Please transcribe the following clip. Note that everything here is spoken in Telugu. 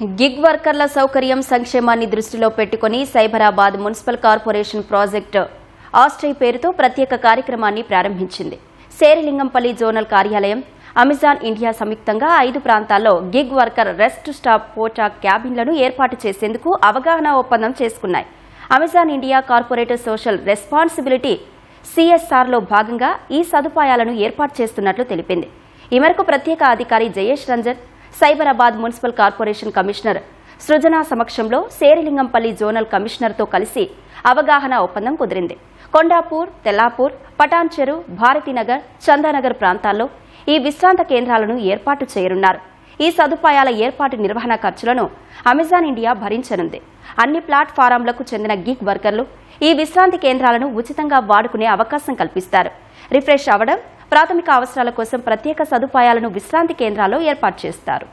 గిగ్ వర్కర్ల సౌకర్యం సంక్షేమాన్ని దృష్టిలో పెట్టుకుని సైబరాబాద్ మున్సిపల్ కార్పొరేషన్ ప్రాజెక్టు ఆస్ట్రై పేరుతో ప్రత్యేక కార్యక్రమాన్ని ప్రారంభించింది. శేరిలింగంపల్లి జోనల్ కార్యాలయం, అమెజాన్ ఇండియా సంయుక్తంగా 5 ప్రాంతాల్లో గిగ్ వర్కర్ రెస్ట్ స్టాప్ పోటా క్యాబిన్లను ఏర్పాటు చేసేందుకు అవగాహన ఒప్పందం చేసుకున్నాయి. Amazon India corporate social responsibility CSRలో భాగంగా ఈ సదుపాయాలను ఏర్పాటు చేస్తున్నట్లు తెలిపింది. ఈ మేరకు ప్రత్యేక అధికారి Jayesh Ranjan, Cyberabad municipal corporation commissioner Srujana సమక్షంలో శేరిలింగంపల్లి జోనల్ కమిషనర్తో కలిసి అవగాహన ఒప్పందం కుదిరింది. కొండాపూర్, తెల్లాపూర్, పటాన్చెరు, భారతీనగర్, చందానగర్ ప్రాంతాల్లో ఈ విశ్రాంత కేంద్రాలను ఏర్పాటు చేయనున్నారు. ఈ సదుపాయాల ఏర్పాటు నిర్వహణ ఖర్చులను అమెజాన్ ఇండియా భరించనుంది. అన్ని ప్లాట్ఫారంలకు చెందిన గిగ్ వర్కర్లు ఈ విశ్రాంతి కేంద్రాలను ఉచితంగా వాడుకునే అవకాశం కల్పిస్తారు. రిఫ్రెష్ అవ్వడం, ప్రాథమిక అవసరాల కోసం ప్రత్యేక సదుపాయాలను విశ్రాంతి కేంద్రాల్లో ఏర్పాటు చేస్తారు.